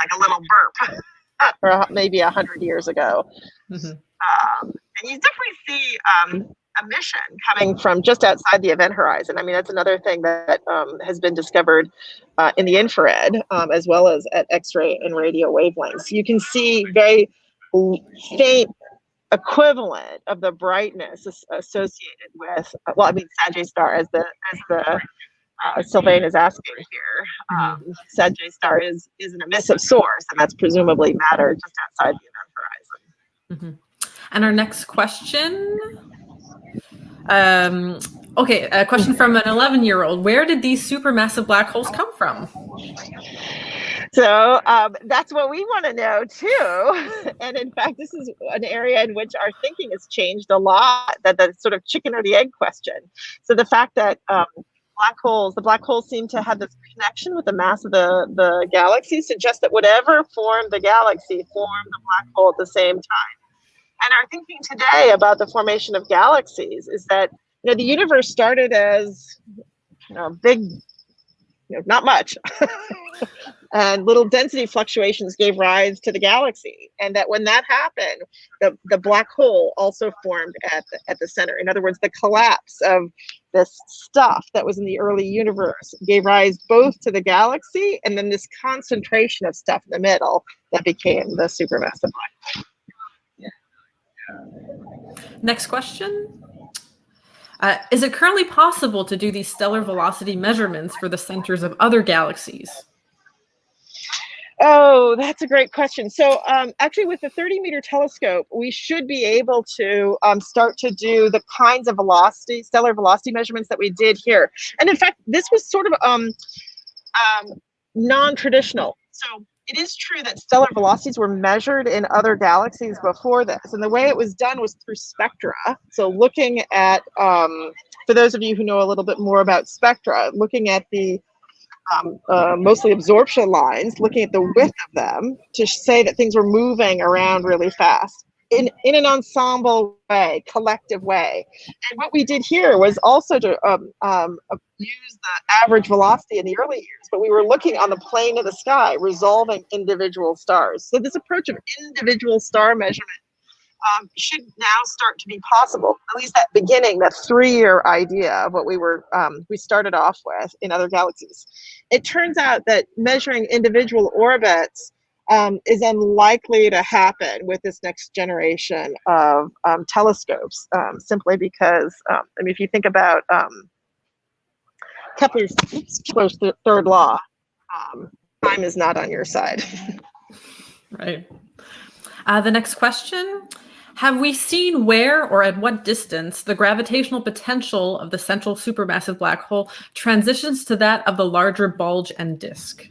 like a little burp, or maybe 100 years ago. Mm-hmm. And you definitely see emission coming from just outside the event horizon. I mean, that's another thing that has been discovered in the infrared, as well as at X-ray and radio wavelengths. You can see very faint equivalent of the brightness associated with, Sagittarius star, as the Sylvain is asking here. Sagittarius star is an emissive source, and that's presumably matter just outside the event horizon. Mm-hmm. And our next question. A question from an 11-year-old. Where did these supermassive black holes come from? So that's what we want to know too. And in fact, this is an area in which our thinking has changed a lot, that sort of chicken or the egg question. So the fact that the black holes seem to have this connection with the mass of the galaxy suggests that whatever formed the galaxy formed the black hole at the same time. And our thinking today about the formation of galaxies is that, the universe started as big, not much. And little density fluctuations gave rise to the galaxy. And that when that happened, the black hole also formed at the center. In other words, the collapse of this stuff that was in the early universe gave rise both to the galaxy and then this concentration of stuff in the middle that became the supermassive black hole. Next question. Is it currently possible to do these stellar velocity measurements for the centers of other galaxies? Oh, that's a great question. So actually with the 30-meter telescope, we should be able to start to do the kinds of stellar velocity measurements that we did here. And in fact, this was sort of non-traditional. So it is true that stellar velocities were measured in other galaxies before this. And the way it was done was through spectra. So looking at, for those of you who know a little bit more about spectra, looking at the mostly absorption lines, looking at the width of them to say that things were moving around really fast in an ensemble way, collective way. And what we did here was also to use the average velocity in the early years, but we were looking on the plane of the sky, resolving individual stars. So this approach of individual star measurement should now start to be possible. At least that beginning, that 3-year idea of what we started off with in other galaxies. It turns out that measuring individual orbits is unlikely to happen with this next generation of telescopes, simply because, if you think about Kepler's third law, time is not on your side. Right. The next question. Have we seen where or at what distance the gravitational potential of the central supermassive black hole transitions to that of the larger bulge and disk?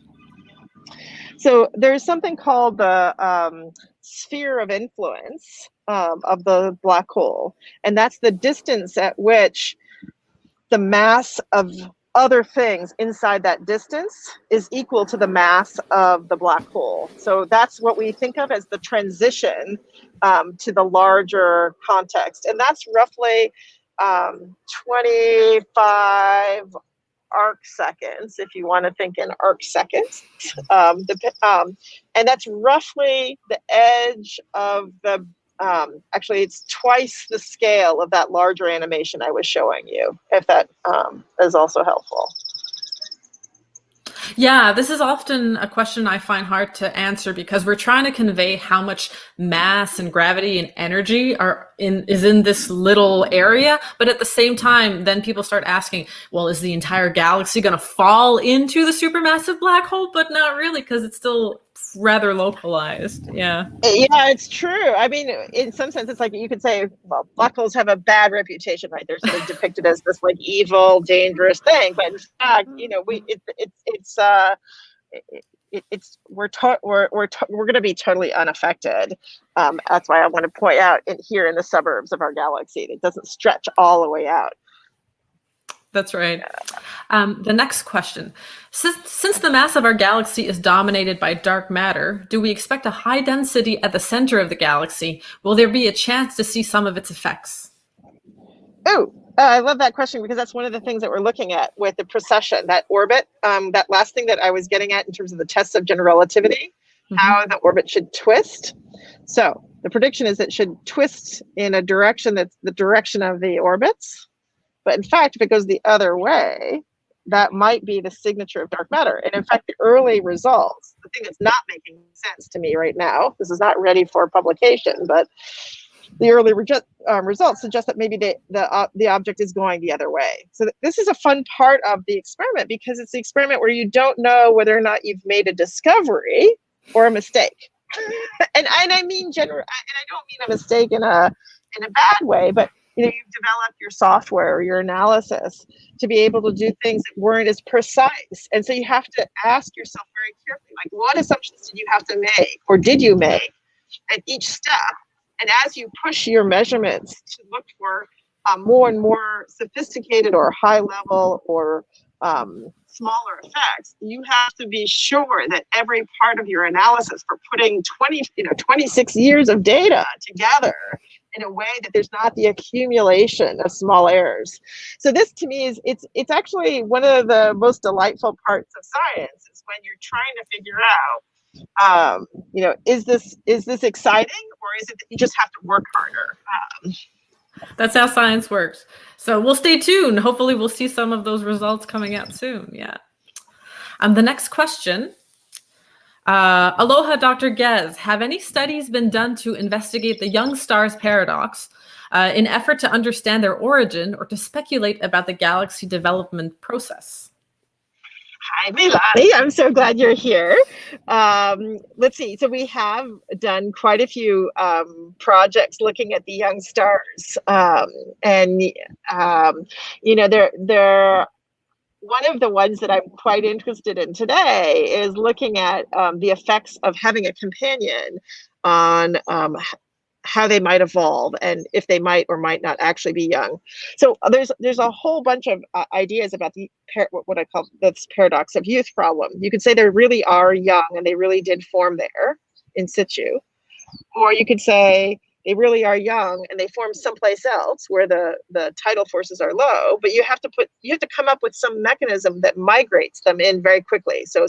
So there's something called the sphere of influence of the black hole, and that's the distance at which the mass of other things inside that distance is equal to the mass of the black hole. So that's what we think of as the transition to the larger context. And that's roughly 25 arc seconds, if you want to think in arc seconds. And that's roughly the edge of the actually, it's twice the scale of that larger animation I was showing you, if that is also helpful. Yeah, this is often a question I find hard to answer because we're trying to convey how much mass and gravity and energy is in this little area. But at the same time, then people start asking, well, is the entire galaxy going to fall into the supermassive black hole? But not really, because it's still rather localized. Yeah. Yeah, it's true. I mean, in some sense, it's like you could say, well, black holes have a bad reputation, right? They're sort of depicted as this like evil, dangerous thing, but in fact, we're going to be totally unaffected. That's why I want to point out here in the suburbs of our galaxy, it doesn't stretch all the way out. That's right. The next question. Since the mass of our galaxy is dominated by dark matter, do we expect a high density at the center of the galaxy? Will there be a chance to see some of its effects? Oh, I love that question because that's one of the things that we're looking at with the precession, that orbit, that last thing that I was getting at in terms of the tests of general relativity, how the orbit should twist. So the prediction is it should twist in a direction that's the direction of the orbits. But in fact, if it goes the other way, that might be the signature of dark matter. And in fact, the early results, the thing that's not making sense to me right now, this is not ready for publication, but the early results suggest that maybe the object is going the other way. So this is a fun part of the experiment because it's the experiment where you don't know whether or not you've made a discovery or a mistake. and I mean and I don't mean a mistake in a bad way, but you've developed your software or your analysis to be able to do things that weren't as precise. And so you have to ask yourself very carefully, like, what assumptions did you have to make or did you make at each step? And as you push your measurements to look for more and more sophisticated or high level or smaller effects, you have to be sure that every part of your analysis for putting 26 years of data together in a way that there's not the accumulation of small errors. So this to me it's actually one of the most delightful parts of science is when you're trying to figure out, is this exciting or is it that you just have to work harder? That's how science works. So we'll stay tuned. Hopefully we'll see some of those results coming out soon. Yeah. The next question. Aloha, Dr. Ghez. Have any studies been done to investigate the young stars paradox in effort to understand their origin or to speculate about the galaxy development process? Hi, Milani. I'm so glad you're here. Let's see. So we have done quite a few projects looking at the young stars. They're one of the ones that I'm quite interested in today is looking at the effects of having a companion on how they might evolve and if they might or might not actually be young. So there's a whole bunch of ideas about what I call this paradox of youth problem. You could say they really are young and they really did form there in situ, or you could say they really are young and they form someplace else where the tidal forces are low, but you have to come up with some mechanism that migrates them in very quickly. So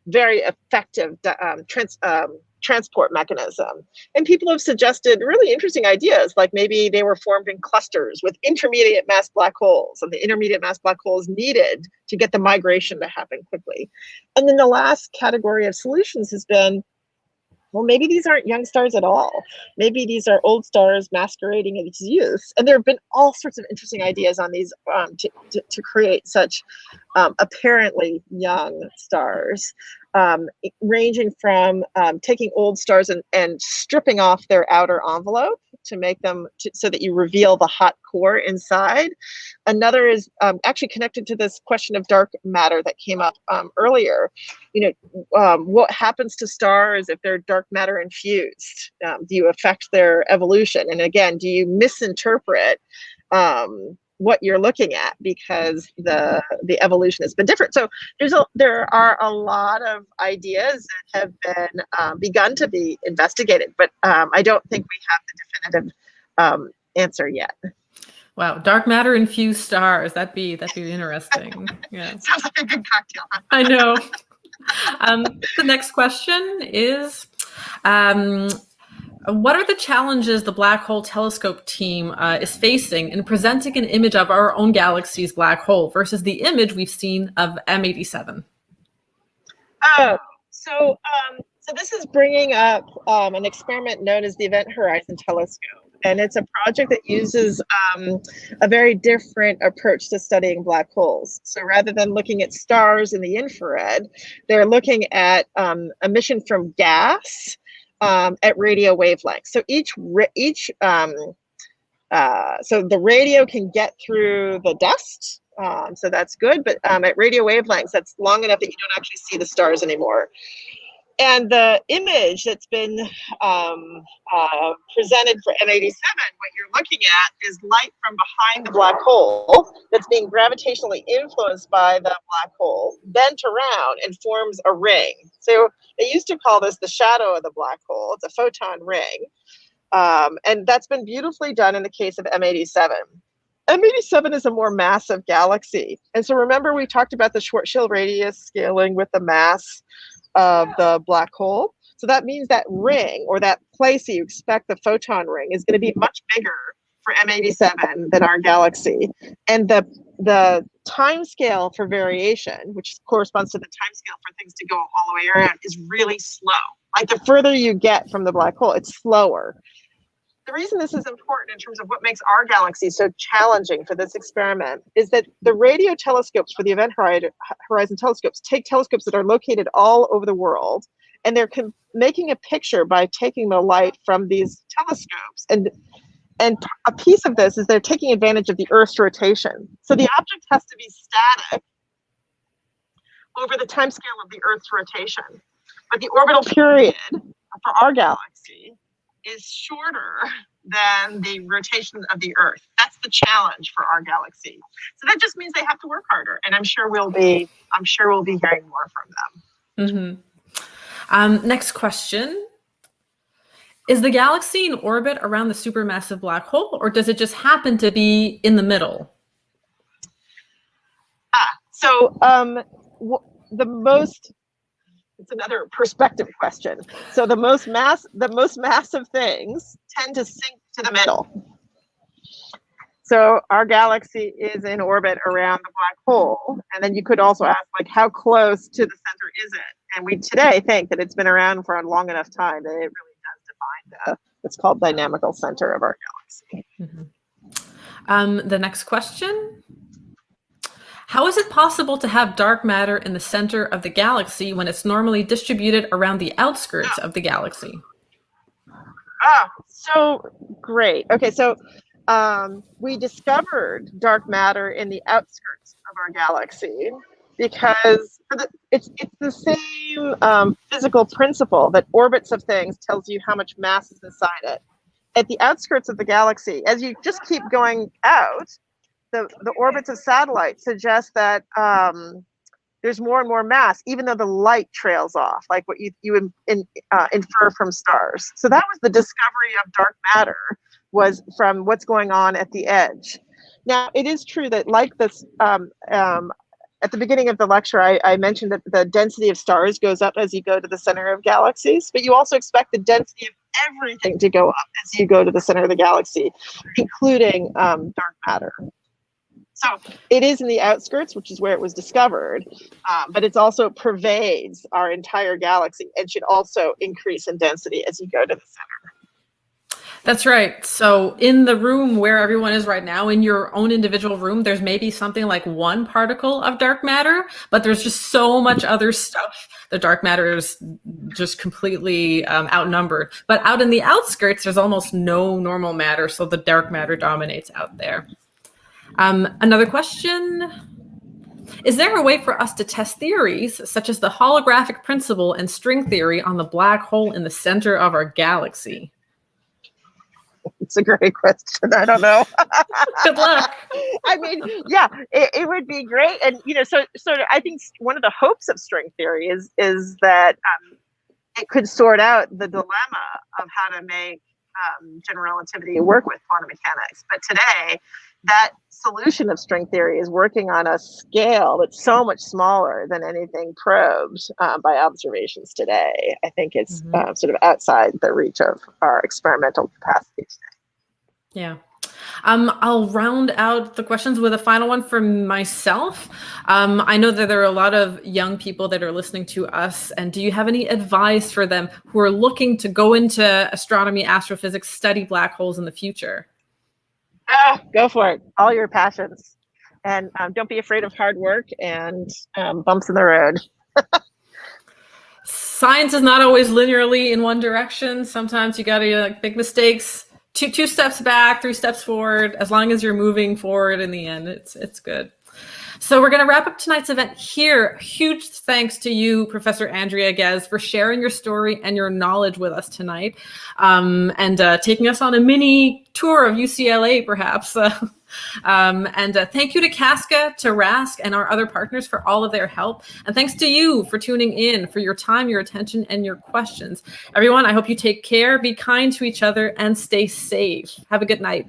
very effective transport mechanism. And people have suggested really interesting ideas, like maybe they were formed in clusters with intermediate mass black holes, and the intermediate mass black holes needed to get the migration to happen quickly. And then the last category of solutions has been, well, maybe these aren't young stars at all. Maybe these are old stars masquerading as youth. And there have been all sorts of interesting ideas on these to create such apparently young stars, ranging from taking old stars and stripping off their outer envelope to make them so that you reveal the hot core inside. Another is actually connected to this question of dark matter that came up earlier. You know, what happens to stars if they're dark matter infused? Do you affect their evolution? And again, do you misinterpret what you're looking at because the evolution has been different? So there are a lot of ideas that have been begun to be investigated, but I don't think we have the definitive answer yet. Wow, dark matter infused stars. That'd be interesting. Yeah. Sounds like a good cocktail. I know. The next question is, what are the challenges the Black Hole Telescope team is facing in presenting an image of our own galaxy's black hole versus the image we've seen of M87? So this is bringing up an experiment known as the Event Horizon Telescope. And it's a project that uses a very different approach to studying black holes. So rather than looking at stars in the infrared, they're looking at emission from gas at radio wavelengths. So so the radio can get through the dust, so that's good. But at radio wavelengths, that's long enough that you don't actually see the stars anymore. And the image that's been presented for M87, what you're looking at is light from behind the black hole that's being gravitationally influenced by the black hole, bent around and forms a ring. So they used to call this the shadow of the black hole. It's a photon ring. And that's been beautifully done in the case of M87. M87 is a more massive galaxy. And so remember, we talked about the Schwarzschild radius scaling with the mass of the black hole. So that means that ring, or that place that you expect the photon ring, is going to be much bigger for M87 than our galaxy. And the time scale for variation, which corresponds to the time scale for things to go all the way around, is really slow. Like the further you get from the black hole, it's slower. The reason this is important in terms of what makes our galaxy so challenging for this experiment is that the radio telescopes for the Event Horizon telescopes take telescopes that are located all over the world, and they're making a picture by taking the light from these telescopes. And a piece of this is they're taking advantage of the Earth's rotation. So the object has to be static over the time scale of the Earth's rotation. But the orbital period for our galaxy is shorter than the rotation of the Earth. That's the challenge for our galaxy. So that just means they have to work harder, and I'm sure we'll be hearing more from them. Mm-hmm. Next question: is the galaxy in orbit around the supermassive black hole, or does it just happen to be in the middle? It's another perspective question. So the most massive things tend to sink to the middle. So our galaxy is in orbit around the black hole. And then you could also ask, like, how close to the center is it? And we today think that it's been around for a long enough time that it really does define what's called dynamical center of our galaxy. Mm-hmm. The next question: how is it possible to have dark matter in the center of the galaxy when it's normally distributed around the outskirts of the galaxy? So great. Okay, so we discovered dark matter in the outskirts of our galaxy because it's the same physical principle that orbits of things tells you how much mass is inside it. At the outskirts of the galaxy, as you just keep going out, the orbits of satellites suggest that there's more and more mass, even though the light trails off, like what you infer from stars. So that was the discovery of dark matter, was from what's going on at the edge. Now, it is true that, like this, at the beginning of the lecture, I mentioned that the density of stars goes up as you go to the center of galaxies, but you also expect the density of everything to go up as you go to the center of the galaxy, including dark matter. So it is in the outskirts, which is where it was discovered, but it also pervades our entire galaxy and should also increase in density as you go to the center. That's right. So in the room where everyone is right now, in your own individual room, there's maybe something like 1 particle of dark matter, but there's just so much other stuff. The dark matter is just completely outnumbered. But out in the outskirts, there's almost no normal matter, so the dark matter dominates out there. Another question. Is there a way for us to test theories such as the holographic principle and string theory on the black hole in the center of our galaxy? It's a great question. I don't know. Good luck. I mean, yeah, it would be great. And, so I think one of the hopes of string theory is that it could sort out the dilemma of how to make general relativity work with quantum mechanics. But today, that solution of string theory is working on a scale that's so much smaller than anything probed by observations today. I think it's sort of outside the reach of our experimental capacities. Yeah. I'll round out the questions with a final one from myself. I know that there are a lot of young people that are listening to us, and do you have any advice for them who are looking to go into astronomy, astrophysics, study black holes in the future? Go for it. All your passions. And don't be afraid of hard work and bumps in the road. Science is not always linearly in one direction. Sometimes you got to make mistakes. Two steps back, 3 steps forward. As long as you're moving forward in the end, it's good. So we're going to wrap up tonight's event here. Huge thanks to you, Professor Andrea Ghez, for sharing your story and your knowledge with us tonight, and taking us on a mini tour of UCLA, perhaps. And thank you to Casca, to Rask, and our other partners for all of their help. And thanks to you for tuning in, for your time, your attention, and your questions. Everyone, I hope you take care, be kind to each other, and stay safe. Have a good night.